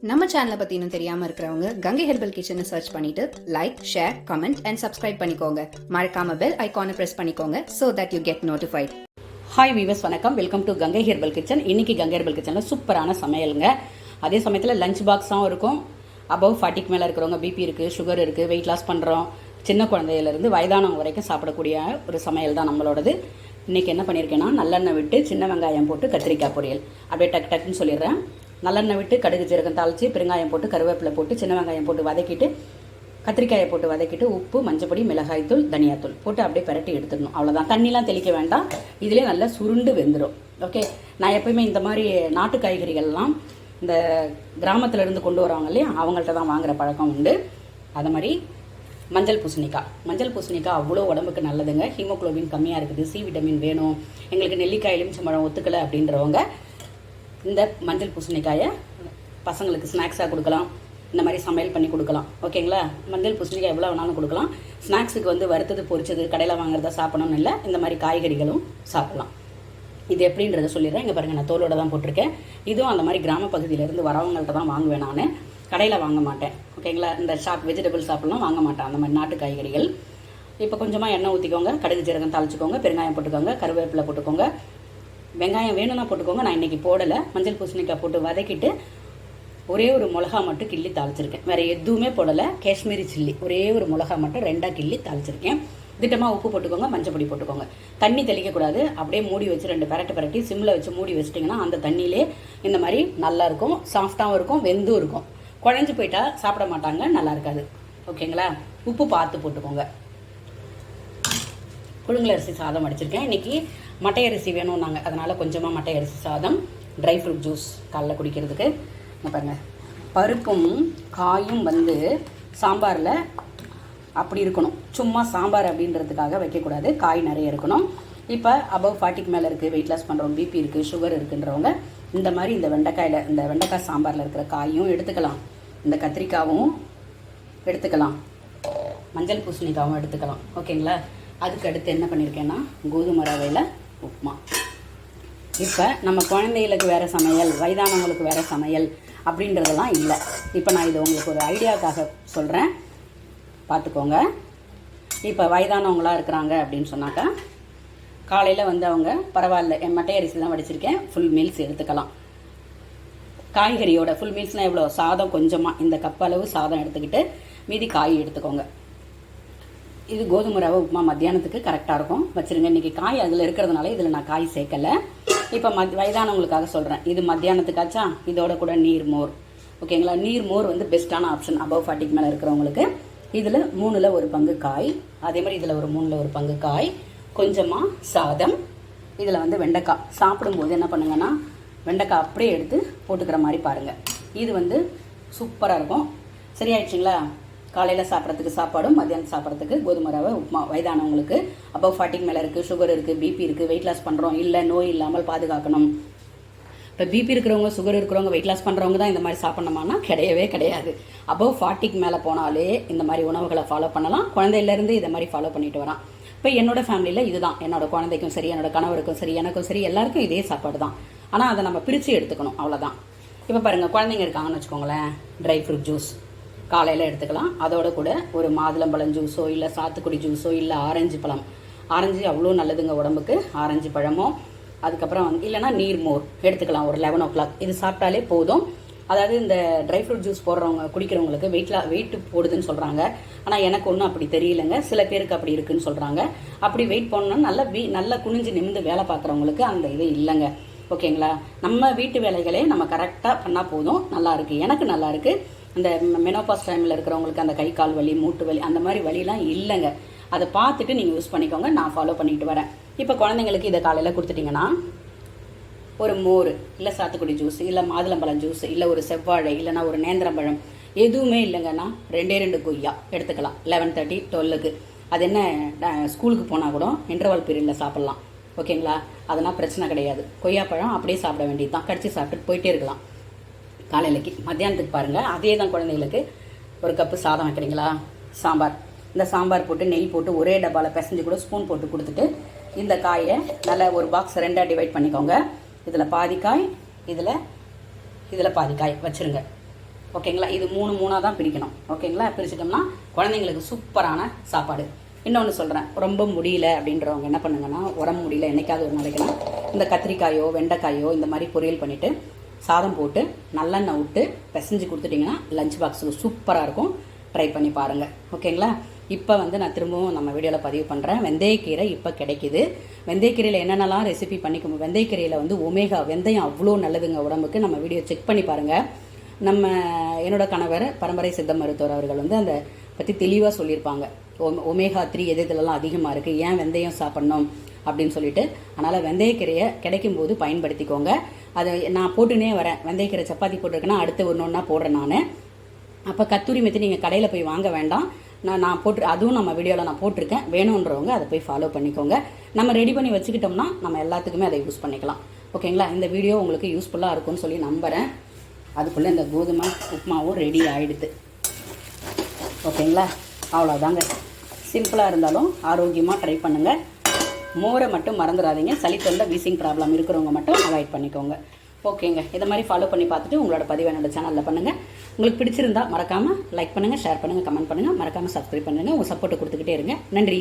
நம்ம சேனலை பற்றி இன்னும் தெரியாமல் இருக்கிறவங்க கங்கை ஹெர்பல் கிச்சனை சர்ச் பண்ணிட்டு like, share, comment and subscribe பண்ணிக்கோங்க. மறக்காம பெல் ஐகானை ப்ரெஸ் பண்ணிக்கோங்க so that you get notified. Hi viewers, வணக்கம். Welcome to Gangai herbal kitchen. இன்னைக்கு கங்கை ஹெர்பல் கிச்சனில் சூப்பரான சமையலுங்க. அதே சமயத்தில் லஞ்ச் பாக்ஸாகவும் இருக்கும். அபவ் 40க்கு மேலே இருக்கிறவங்க, பிபி இருக்குது, சுகர் இருக்குது, வெயிட் லாஸ் பண்ணுறோம், சின்ன குழந்தையிலேருந்து வயதானவங்க வரைக்கும் சாப்பிடக்கூடிய ஒரு சமையல் தான் நம்மளோடது. இன்றைக்கி என்ன பண்ணியிருக்கேன்னா, நல்லெண்ணெய் விட்டு சின்ன வெங்காயம் போட்டு கத்திரிக்காய் பொரியல். அப்படியே டக்குன்னு சொல்லிடுறேன். நல்லெண்ணெய் விட்டு கடுகு ஜீரகம் தாளித்து பெருங்காயம் போட்டு கருவேப்பிலை போட்டு சின்ன வெங்காயம் போட்டு வதக்கிட்டு கத்திரிக்காயை போட்டு வதக்கிட்டு உப்பு, மஞ்சப்பொடி, மிளகாய்த்தூள், தனியாத்தூள் போட்டு அப்படியே பரட்டி எடுத்துடணும். அவ்வளோதான். தண்ணிலாம் தெளிக்க வேண்டாம். இதிலே நல்லா சுருண்டு வெந்துடும். ஓகே. நான் எப்போயுமே இந்த மாதிரி நாட்டு காய்கறிகள்லாம் இந்த கிராமத்துலேருந்து கொண்டு வரவங்க இல்லையா, அவங்கள்ட்ட தான் வாங்குகிற பழக்கம் உண்டு. அது மாதிரி மஞ்சள் பூசணிக்காய் அவ்வளோ உடம்புக்கு நல்லதுங்க. ஹீமோக்ளோபின் கம்மியாக இருக்குது, சி விட்டமின் வேணும், எங்களுக்கு நெல்லிக்காய் எலுமிச்சம்பழம் ஒத்துக்கலை அப்படின்றவங்க இந்த மஞ்சள் பூசணிக்காயை பசங்களுக்கு ஸ்நாக்ஸாக கொடுக்கலாம், இந்த மாதிரி சமையல் பண்ணி கொடுக்கலாம். ஓகேங்களா? மஞ்சள் பூசணிக்காய் எவ்வளோ வேணாலும் கொடுக்கலாம். ஸ்நாக்ஸுக்கு வந்து வறுத்தது, பொரிச்சது, கடையில் வாங்குறதா சாப்பிடணும்னு இல்லை, இந்த மாதிரி காய்கறிகளும் சாப்பிடலாம். இது எப்படின்றத சொல்லிடுறேன். இங்கே பாருங்கள், நான் தோலோடு தான் போட்டிருக்கேன். இதுவும் அந்த மாதிரி கிராம பகுதியிலேருந்து வரவங்கள்ட்ட தான் வாங்குவேன். நான் கடையில் வாங்க மாட்டேன். ஓகேங்களா? இந்த வெஜிடபிள் ஷாப்லாம் வாங்க மாட்டேன், அந்த மாதிரி நாட்டு காய்கறிகள். இப்போ கொஞ்சமாக எண்ணெய் ஊற்றிக்கோங்க, கடுகு ஜீரகம் தாளிச்சிக்கோங்க, பெருங்காயம் போட்டுக்கோங்க, கருவேப்பிலை போட்டுக்கோங்க, வெங்காயம் வேணும்னா போட்டுக்கோங்க. நான் இன்றைக்கி போடலை. மஞ்சள் பூசணிக்காய் போட்டு வதக்கிட்டு ஒரே ஒரு மிளகா மட்டும் கிள்ளி தாளிச்சிருக்கேன். வேறு எதுவுமே போடலை. காஷ்மீரி சில்லி ஒரே ஒரு மிளகா மட்டும் 2 கிள்ளி தாளிச்சிருக்கேன். திட்டமாக உப்பு போட்டுக்கோங்க, மஞ்சப்பொடி போட்டுக்கோங்க. தண்ணி தெளிக்கக்கூடாது. அப்படியே மூடி வச்சு 2 பரட்டி சிம்மில் வச்சு மூடி வச்சிட்டிங்கன்னா அந்த தண்ணியிலே இந்த மாதிரி நல்லாயிருக்கும், சாஃப்டாகவும் இருக்கும், வெந்தும் இருக்கும். குழஞ்சி போயிட்டா சாப்பிட மாட்டாங்க, நல்லா இருக்காது. ஓகேங்களா? உப்பு பார்த்து போட்டுக்கோங்க. புழுங்கல் அரிசி சாதம் அடிச்சிருக்கேன். இன்றைக்கி மட்டை அரிசி வேணும்னாங்க, அதனால் கொஞ்சமாக மட்டை அரிசி சாதம், ட்ரை ஃப்ரூட் ஜூஸ் காலைல குடிக்கிறதுக்கு. பாருங்கள், பருப்பும் காயும் வந்து சாம்பாரில் அப்படி இருக்கணும். சும்மா சாம்பார் அப்படின்றதுக்காக வைக்கக்கூடாது, காய் நிறைய இருக்கணும். இப்போ அபவ் 40க்கு மேலே இருக்குது, வெயிட் லாஸ் பண்ணுறவங்க, பிபி இருக்குது, சுகர் இருக்குன்றவங்க இந்த மாதிரி இந்த வெண்டைக்காய் சாம்பாரில் இருக்கிற காயும் எடுத்துக்கலாம், இந்த கத்திரிக்காவும் எடுத்துக்கலாம், மஞ்சள் பூசணிக்காவும் எடுத்துக்கலாம். ஓகேங்களா? அதுக்கு அடுத்து என்ன பண்ணியிருக்கேன்னா, கோதுமை ரவையில் உப்புமா. இப்போ நம்ம குழந்தைகளுக்கு வேறு சமையல், வயதானவங்களுக்கு வேறு சமையல் அப்படின்றதெல்லாம் இல்லை. இப்போ நான் இது உங்களுக்கு ஒரு ஐடியாவுக்காக சொல்கிறேன், பார்த்துக்கோங்க. இப்போ வயதானவங்களாக இருக்கிறாங்க அப்படின்னு சொன்னாக்கா, காலையில் வந்து அவங்க பரவாயில்ல, என் மட்டை அரிசி தான் வடிச்சிருக்கேன், ஃபுல் மீல்ஸ் எடுத்துக்கலாம். காய்கறியோட ஃபுல் மீல்ஸ்னால் எவ்வளோ? சாதம் கொஞ்சமாக, இந்த கப் அளவு சாதம் எடுத்துக்கிட்டு மீதி காய் எடுத்துக்கோங்க. இது கோதுமை ரவை உப்புமா மத்தியானத்துக்கு கரெக்டாக இருக்கும். வச்சுருங்க. இன்றைக்கி காய் அதில் இருக்கிறதுனால இதில் நான் காய் சேர்க்கலை. இப்போ வயதானவங்களுக்காக சொல்கிறேன். இது மத்தியானத்துக்காச்சா, இதோட கூட நீர் மோர். ஓகேங்களா? நீர் மோர் வந்து பெஸ்ட்டான ஆப்ஷன் அபவ் 40க்கு மேலே இருக்கிறவங்களுக்கு. இதில் 3ல் 1 பங்கு காய், அதே மாதிரி இதில் ஒரு 3ல் 1 பங்கு காய், கொஞ்சமாக சாதம். இதில் வந்து வெண்டைக்காய் சாப்பிடும்போது என்ன பண்ணுங்கன்னா, வெண்டைக்காய் அப்படியே எடுத்து போட்டுக்கிற மாதிரி பாருங்கள். இது வந்து சூப்பராக இருக்கும். சரியாயிடுச்சுங்களா? காலையில் சாப்பிட்றதுக்கு சாப்பாடும், மத்தியானம் சாப்பிட்றதுக்கு கோதுமை ரவை உப்புமா. வயதானவங்களுக்கு அபவ் 40க்கு மேலே இருக்குது, சுகர் இருக்குது, பிபி இருக்குது, வெயிட் லாஸ் பண்ணுறோம், இல்லை நோய் இல்லாமல் பாதுகாக்கணும். இப்போ பிபி இருக்கிறவங்க, சுகர் இருக்கிறவங்க, வெயிட் லாஸ் பண்ணுறவங்க தான் இந்த மாதிரி சாப்பிட்ணுமானா கிடையவே கிடையாது. அபவ் 40க்கு மேலே போனாலே இந்த மாதிரி உணவுகளை ஃபாலோ பண்ணலாம். குழந்தையிலேருந்து இதை மாதிரி ஃபாலோ பண்ணிட்டு வரான். இப்போ என்னோட ஃபேமிலியில் இதுதான், என்னோட குழந்தைக்கும் சரி, என்னோட கணவருக்கும் சரி, எனக்கும் சரி, எல்லாருக்கும் இதே சாப்பாடு தான். ஆனால் அதை நம்ம பிரித்து எடுத்துக்கணும், அவ்வளோதான். இப்போ பாருங்கள், குழந்தைங்க இருக்காங்கன்னு வச்சுக்கோங்களேன், ட்ரை ஃப்ரூட் ஜூஸ் காலையில் எடுத்துக்கலாம். அதோட கூட ஒரு மாதுளம்பழம் ஜூஸோ, இல்லை சாத்துக்குடி ஜூஸோ, இல்லை ஆரஞ்சு பழம். ஆரஞ்சு அவ்வளோ நல்லதுங்க உடம்புக்கு, ஆரஞ்சு பழமோ. அதுக்கப்புறம் வந்து இல்லைனா நீர் மோர் எடுத்துக்கலாம் ஒரு 11 o'clock. இது சாப்பிட்டாலே போதும். அதாவது இந்த ட்ரை ஃப்ரூட் ஜூஸ் போடுறவங்க, குடிக்கிறவங்களுக்கு வெயிட் போடுதுன்னு சொல்கிறாங்க. ஆனால் எனக்கு ஒன்றும் அப்படி தெரியலைங்க. சில பேருக்கு அப்படி இருக்குன்னு சொல்கிறாங்க. அப்படி வெயிட் போடணும்னா நல்லா குனிஞ்சு நிமிந்து வேலை பார்க்குறவங்களுக்கு அந்த இது இல்லைங்க. ஓகேங்களா? நம்ம வீட்டு வேலைகளே நம்ம கரெக்டாக பண்ணால் போதும். நல்லாயிருக்கு, எனக்கு நல்லாயிருக்கு. இந்த மெனோபாஸ் டைமில் இருக்கிறவங்களுக்கு அந்த கை கால் வலி, மூட்டு வலி, அந்த மாதிரி வலிலாம் இல்லைங்க. அதை பார்த்துட்டு நீங்கள் யூஸ் பண்ணிக்கோங்க. நான் ஃபாலோ பண்ணிட்டு வரேன். இப்போ குழந்தைங்களுக்கு இதை காலையில் கொடுத்துட்டிங்கன்னா ஒரு மோர், இல்லை சாத்துக்குடி ஜூஸ், இல்லை மாதுளம்பழம் ஜூஸ், இல்லை ஒரு செவ்வாழை, இல்லைனா ஒரு நேந்திரம்பழம், எதுவுமே இல்லைங்கன்னா 2 கொய்யா எடுத்துக்கலாம். 11:30, 12க்கு. அது என்ன, ஸ்கூலுக்கு போனால் கூட இன்டர்வல் பீரியடில் சாப்பிட்லாம். ஓகேங்களா? அதெல்லாம் பிரச்சனை கிடையாது. கொய்யாப்பழம் அப்படியே சாப்பிட வேண்டியது தான், கடிச்சு சாப்பிட்டுட்டு போயிட்டே இருக்கலாம். காலையிலக்கு மத்தியானத்துக்கு பாருங்கள், அதே தான். குழந்தைங்களுக்கு ஒரு கப்பு சாதம் வைக்கிறீங்களா, சாம்பார், இந்த சாம்பார் போட்டு நெய் போட்டு ஒரே டப்பாவில் பிசைஞ்சு கூட ஸ்பூன் போட்டு கொடுத்துட்டு, இந்த காயை நல்லா ஒரு பாக்ஸ் 2ஆக டிவைட் பண்ணிக்கோங்க. இதில் பாதி காய், இதில் பாதி காய் வச்சுருங்க. ஓகேங்களா. இது 3 தான் பிரிக்கணும். ஓகேங்களா. பிரிச்சிட்டோம்னா குழந்தைங்களுக்கு சூப்பரான சாப்பாடு. இன்னொன்று சொல்கிறேன், ரொம்ப முடியல அப்படின்றவங்க என்ன பண்ணுங்கன்னா, உடம்பு முடியல என்னைக்காவது ஒரு நாளைக்குன்னா இந்த கத்திரிக்காயோ வெண்டைக்காயோ இந்த மாதிரி பொரியல் பண்ணிவிட்டு சாதம் போட்டு நல்லெண்ணெய் விட்டு பிசைஞ்சு கொடுத்துட்டிங்கன்னா லஞ்ச் பாக்ஸுக்கு சூப்பராக இருக்கும். ட்ரை பண்ணி பாருங்கள். ஓகேங்களா. இப்போ நான் திரும்பவும் நம்ம வீடியோவில் பதிவு பண்ணுறேன். வெந்தயக்கீரை இப்போ கிடைக்கிது. வெந்தயக்கீரையில் என்னென்னலாம் ரெசிபி பண்ணிக்கணும். வெந்தயக்கீரையில் ஒமேகா வெந்தயம் அவ்வளோ நல்லதுங்க உடம்புக்கு. நம்ம வீடியோ செக் பண்ணி பாருங்கள். என்னோட கணவர் பரம்பரை சித்த மருத்துவர் அவர்கள் அந்த பற்றி தெளிவாக சொல்லியிருப்பாங்க. ஒமேகா 3 எதுலலாம் அதிகமாக இருக்குது, ஏன் வெந்தயம் சாப்பிட்ணும் அப்படின்னு சொல்லிட்டு. அதனால் வெந்தயக்கீரையை கிடைக்கும்போது பயன்படுத்திக்கோங்க. அதை நான் போட்டுனே வரேன். வெந்தயக்கீரை சப்பாத்தி போட்டிருக்கேன்னா அடுத்து ஒன்றா போடுறேன் நான். அப்போ கத்தூரி மெத்தி நீங்கள் கடையில் போய் வாங்க வேண்டாம். நான் அதுவும் நம்ம வீடியோவில் நான் போட்டிருக்கேன். வேணுன்றவங்க அதை போய் ஃபாலோ பண்ணிக்கோங்க. நம்ம ரெடி பண்ணி வச்சுக்கிட்டோம்னா நம்ம எல்லாத்துக்குமே அதை யூஸ் பண்ணிக்கலாம். ஓகேங்களா. இந்த வீடியோ உங்களுக்கு யூஸ்ஃபுல்லாக இருக்கும்னு சொல்லி நம்புகிறேன். அதுக்குள்ளே இந்த கோதுமை உப்புமாவும் ரெடி ஆகிடுது. ஓகேங்களா. அவ்வளோதாங்க. சிம்பிளாக இருந்தாலும் ஆரோக்கியமாக ட்ரை பண்ணுங்கள். மோரை மட்டும் மறந்துடாதீங்க. சளி தொண்டை வீசிங் ப்ராப்ளம் இருக்கிறவங்க மட்டும் அவாய்ட் பண்ணிக்கோங்க. ஓகேங்க. இதை மாதிரி ஃபாலோ பண்ணி பார்த்துட்டு உங்களோட பதிவு என்னோட சேனலில் பண்ணுங்கள். உங்களுக்கு பிடிச்சிருந்தா மறக்காமல் லைக் பண்ணுங்கள், ஷேர் பண்ணுங்கள், கமெண்ட் பண்ணுங்கள். மறக்காமல் சப்ஸ்கிரைப் பண்ணுங்கள். உங்கள் சப்போர்ட்டை கொடுத்துக்கிட்டே இருங்க. நன்றி.